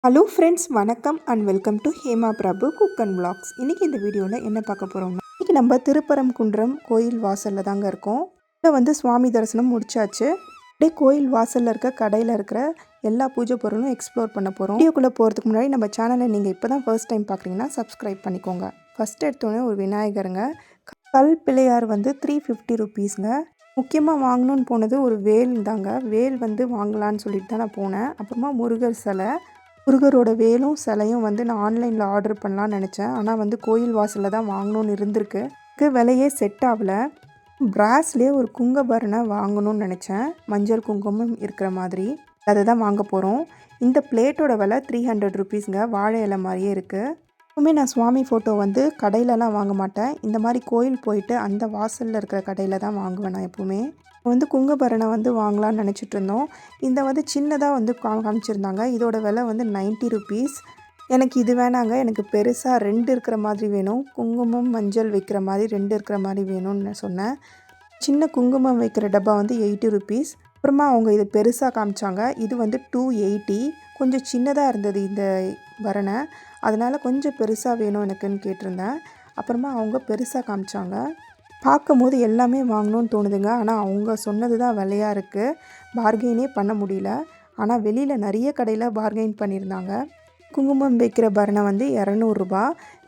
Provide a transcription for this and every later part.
Hello friends, வணக்கம் and welcome to Hema Prabhu cook and vlogs. இன்றைக்கி இந்த வீடியோவில் என்ன பார்க்க போகிறோம்னா, இன்றைக்கி நம்ம திருப்பரங்குன்றம் கோயில் வாசலில் தாங்க இருக்கோம். இதில் சுவாமி தரிசனம் முடிச்சாச்சு. அப்படியே கோயில் வாசலில் இருக்க கடையில் இருக்கிற எல்லா பூஜை பொருளும் எக்ஸ்ப்ளோர் பண்ண போகிறோம். வீடியோக்குள்ளே போகிறதுக்கு முன்னாடி நம்ம சேனலை நீங்கள் இப்போ தான் ஃபர்ஸ்ட் டைம் பார்க்குறீங்கன்னா சப்ஸ்கிரைப் பண்ணிக்கோங்க. ஃபஸ்ட் எடுத்தோடனே ஒரு விநாயகருங்க, கல் பிள்ளையார் 350 ருபீஸ்ங்க. முக்கியமாக வாங்கணும்னு போனது ஒரு வேல் தாங்க. வேல் வாங்கலான்னு சொல்லிட்டு தான் நான் போனேன். அப்புறமா முருகர் சிலை, முருகரோட வேலும் சிலையும் நான் ஆன்லைனில் ஆர்டர் பண்ணலான்னு நினச்சேன். ஆனால் கோயில் வாசலில் தான் வாங்கணும்னு இருந்திருக்கு. விலையே செட் ஆகலை. பிராஸ்லேயே ஒரு குங்கபரணை வாங்கணும்னு நினச்சேன், மஞ்சள் குங்குமம் இருக்கிற மாதிரி. அதை தான் வாங்க போகிறோம். இந்த பிளேட்டோட விலை 300 ருபீஸ்ங்க. வாழை இலை மாதிரியே இருக்குது. எப்பவுமே நான் சுவாமி ஃபோட்டோ கடையிலலாம் வாங்க மாட்டேன். இந்த மாதிரி கோயில் போயிட்டு அந்த வாசலில் இருக்கிற கடையில் தான் வாங்குவேன் நான் எப்போவுமே. குங்கபரணை வாங்கலான்னு நினச்சிட்டு இருந்தோம். இந்த சின்னதாக காமிச்சிருந்தாங்க. இதோட விலை 90 ருபீஸ். எனக்கு இது வேணாங்க, எனக்கு பெருசாக 2 இருக்கிற மாதிரி வேணும். குங்குமம் மஞ்சள் வைக்கிற மாதிரி 2 இருக்கிற மாதிரி வேணும்னு சொன்னேன். சின்ன குங்குமம் வைக்கிற டப்பா 80 ருபீஸ். அப்புறமா அவங்க இது பெருசாக காமிச்சாங்க. இது 280. கொஞ்சம் சின்னதாக இருந்தது இந்த பரணை, அதனால் கொஞ்சம் பெருசாக வேணும் எனக்குன்னு கேட்டிருந்தேன். அப்புறமா அவங்க பெருசாக காமிச்சாங்க. பார்க்கும் போது எல்லாமே வாங்கணும்னு தோணுதுங்க. ஆனால் அவங்க சொன்னது தான் விலையாக இருக்குது. பார்கெயினே பண்ண முடியல. ஆனால் வெளியில் நிறைய கடையில் பார்கெயின் பண்ணியிருந்தாங்க. குங்குமம் வைக்கிற பரணை 200 ரூபா.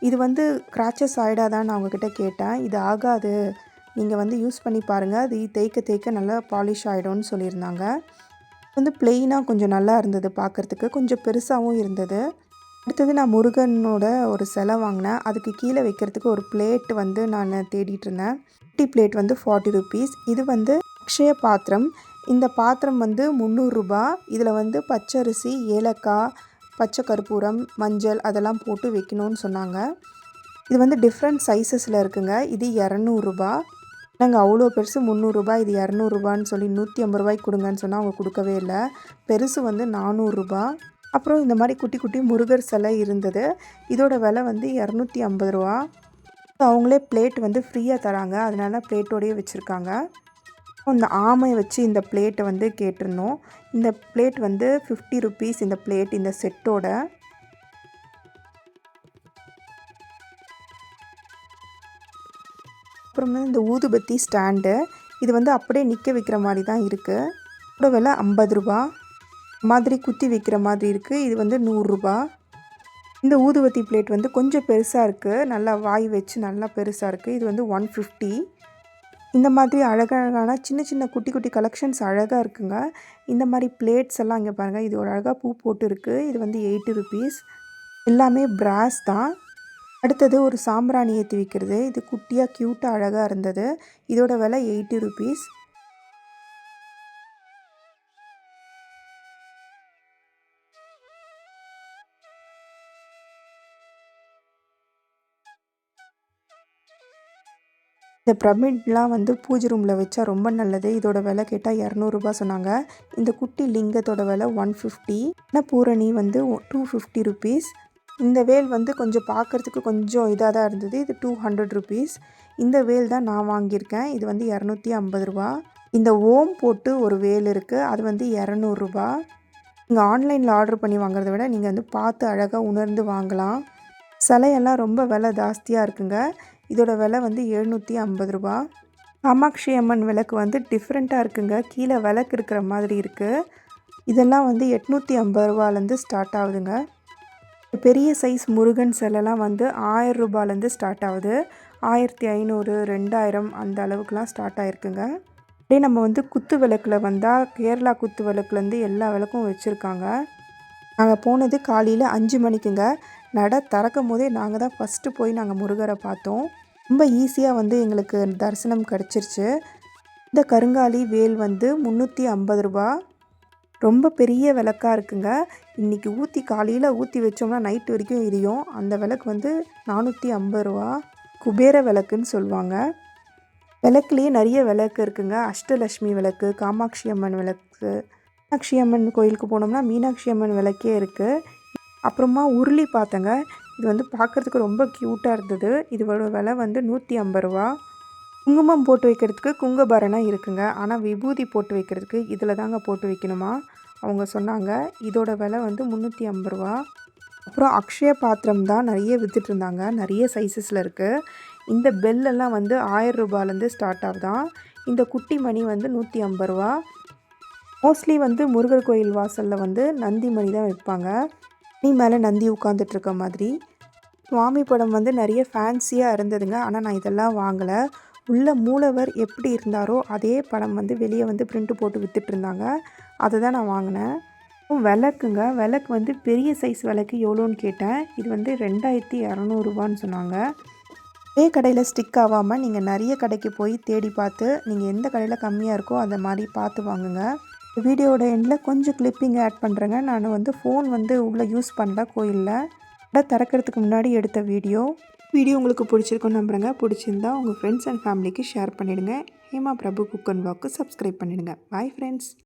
இது கிராச்சஸ் ஆகிடாதான்னு அவங்கக்கிட்ட கேட்டேன். இது ஆகாது, நீங்கள் யூஸ் பண்ணி பாருங்கள், அது தேய்க்க தேய்க்க நல்லா பாலிஷ் ஆகிடும்னு சொல்லியிருந்தாங்க. ப்ளெயினாக கொஞ்சம் நல்லா இருந்தது பார்க்குறதுக்கு, கொஞ்சம் பெருசாகவும் இருந்தது. அடுத்தது நான் முருகனோட ஒரு சிலை வாங்கினேன். அதுக்கு கீழே வைக்கிறதுக்கு ஒரு பிளேட் நான் தேடிட்டு இருந்தேன். குட்டி பிளேட் 40 ருபீஸ். இது அக்ஷய பாத்திரம். இந்த பாத்திரம் 300 ரூபா. இதில் பச்சரிசி, ஏலக்காய், பச்சை கற்பூரம், மஞ்சள் அதெல்லாம் போட்டு வைக்கணும்னு சொன்னாங்க. இது டிஃப்ரெண்ட் சைஸஸில் இருக்குங்க. இது 200 ரூபா. நாங்கள் அவ்வளோ பெருசு 300 ரூபா, இது 200 ரூபான்னு சொல்லி 150 ரூபாய்க்கு கொடுங்கன்னு சொன்னால் அவங்க கொடுக்கவே இல்லை. பெருசு 400 ரூபா. அப்புறம் இந்த மாதிரி குட்டி குட்டி முருகர் சிலை இருந்தது. இதோட விலை 250 ரூபா. அவங்களே பிளேட் ஃப்ரீயாக தராங்க, அதனால பிளேட்டோடையே வச்சுருக்காங்க. இந்த ஆமை வச்சு இந்த பிளேட்டை கேட்டிருந்தோம். இந்த பிளேட் 50 ருபீஸ் இந்த பிளேட், இந்த செட்டோட. அப்புறம் இந்த ஊதுபத்தி ஸ்டாண்டு, இது அப்படியே நிற்க வைக்கிற மாதிரி தான் இருக்குது. இதோட விலை 50 ரூபா. மாதிரி குத்தி வைக்கிற மாதிரி இருக்குது. இது 100 ரூபா. இந்த ஊதுவத்தி பிளேட் கொஞ்சம் பெருசாக இருக்குது, நல்லா வாய் வச்சு நல்லா பெருசாக இருக்குது. இது 150. இந்த மாதிரி அழகழகான சின்ன சின்ன குட்டி குட்டி கலெக்ஷன்ஸ் அழகாக இருக்குங்க. இந்த மாதிரி பிளேட்ஸ் எல்லாம் இங்கே பாருங்கள், இது ஒரு அழகாக பூ போட்டு இருக்குது. இது 80 ருபீஸ். எல்லாமே பிராஸ் தான். அடுத்தது ஒரு சாம்பிராணி ஏற்றி வைக்கிறது. இது குட்டியாக க்யூட்டாக அழகாக இருந்தது. இதோட விலை 80 ருபீஸ். இந்த பிரமிட்லாம் பூஜை ரூமில் வச்சா ரொம்ப நல்லது. இதோட விலை கேட்டால் 200 ரூபா சொன்னாங்க. இந்த குட்டி லிங்கத்தோட விலை 150. ஆனால் பூரணி 250 ருபீஸ். இந்த வேல் கொஞ்சம் பார்க்குறதுக்கு கொஞ்சம் இதாக தான் இருந்தது. இது 200 ருபீஸ். இந்த வேல் தான் நான் வாங்கியிருக்கேன். இது 250 ரூபா. இந்த ஓம் போட்டு ஒரு வேல் இருக்குது, அது 200 ரூபா. நீங்கள் ஆன்லைனில் ஆர்டர் பண்ணி வாங்குறத விட நீங்கள் பார்த்து அழகாக உணர்ந்து வாங்கலாம். சிலையெல்லாம் ரொம்ப விலை ஜாஸ்தியாக இருக்குங்க. இதோட விலை 750 ரூபா. காமாட்சி அம்மன் விளக்கு டிஃப்ரெண்ட்டாக இருக்குங்க. கீழே விளக்கு இருக்கிற மாதிரி இருக்குது. இதெல்லாம் 850 ரூபாலேருந்து ஸ்டார்ட் ஆகுதுங்க. பெரிய சைஸ் முருகன் சிலைலாம் 1000 ரூபாலேருந்து ஸ்டார்ட் ஆகுது. 1500, 2000 அந்த அளவுக்குலாம் ஸ்டார்ட் ஆகிருக்குங்க. அப்படியே நம்ம குத்து விளக்கில் வந்தால் கேரளா குத்து விளக்குலேருந்து எல்லா விளக்கும் வச்சுருக்காங்க. நாங்கள் போனது காலையில் 5 மணிக்குங்க. நட திறக்கும் போதே நாங்கள் தான் ஃபஸ்ட்டு போய் நாங்கள் முருகரை பார்த்தோம். ரொம்ப ஈஸியாக எங்களுக்கு தரிசனம் கிடச்சிருச்சு. இந்த கருங்காலி வேல் 350 ரூபா. ரொம்ப பெரிய விளக்காக இருக்குங்க. இன்றைக்கி காலையில் ஊற்றி வச்சோம்னா நைட்டு வரைக்கும் எரியும். அந்த விளக்கு 450 ரூபா. குபேர விளக்குன்னு சொல்லுவாங்க. விளக்குலேயே நிறைய விளக்கு இருக்குங்க. அஷ்டலக்ஷ்மி விளக்கு, காமாட்சி அம்மன் விளக்கு. மீனாட்சி அம்மன் கோயிலுக்கு போனோம்னா மீனாட்சி அம்மன் விளக்கே இருக்குது. அப்புறமா உருளி பார்த்தங்க. இது பார்க்குறதுக்கு ரொம்ப க்யூட்டாக இருந்தது. இதோட விலை 150 ரூபா. குங்குமம் போட்டு வைக்கிறதுக்கு குங்கபரணை இருக்குங்க. ஆனால் விபூதி போட்டு வைக்கிறதுக்கு இதில் தாங்க போட்டு வைக்கணுமா. அவங்க சொன்னாங்க. இதோட விலை வந்து ரூ. 350. அப்புறம் அக்ஷய பாத்திரம் தான் நிறைய விற்றுட்ருந்தாங்க. நிறைய சைஸஸில் இருக்குது. இந்த பெல்லெல்லாம் வந்து ரூ. 1000லேருந்து ஸ்டார்ட் ஆகுதான். இந்த குட்டி மணி வந்து ரூ. 150. மோஸ்ட்லி வந்து முருகர் கோயில் வாசலில் வந்து நந்தி மணி தான் வைப்பாங்க. மணி மேலே நந்தி உட்காந்துட்ருக்க மாதிரி. சுவாமி படம் வந்து நிறைய ஃபேன்சியாக இருந்ததுங்க. ஆனால் நான் இதெல்லாம் வாங்கலை. உள்ள மூலவர் எப்படி இருந்தாரோ அதே படம் வந்து வெளியே வந்து பிரிண்ட் போட்டு விற்றுட்ருந்தாங்க. அதை தான் நான் வாங்கினேன். விளக்குங்க, விளக்கு வந்து பெரிய சைஸ் விளக்கு எவ்வளோன்னு கேட்டேன். இது வந்து 2200 சொன்னாங்க. ஒரே கடையில் ஸ்டிக் ஆகாமல் நீங்கள் நிறைய கடைக்கு போய் தேடி பார்த்து நீங்கள் எந்த கடையில் கம்மியாக இருக்கோ அந்த மாதிரி பார்த்து வாங்குங்க. வீடியோட எண்டில் கொஞ்சம் கிளிப்பிங் ஆட் பண்ணுறேங்க. நான் வந்து ஃபோன் வந்து உள்ளே யூஸ் பண்ணல கோயிலில். கடை திறக்கிறதுக்கு முன்னாடி எடுத்த வீடியோ உங்களுக்கு பிடிச்சிருக்குன்னு நம்புகிறேங்க. பிடிச்சிருந்தா உங்கள் ஃப்ரெண்ட்ஸ் அண்ட் ஃபேமிலிக்கு ஷேர் பண்ணிவிடுங்க. ஹேமா பிரபு குக் அண்ட் வ்ளாக்க்கு சப்ஸ்கிரைப் பண்ணிவிடுங்க. Bye friends.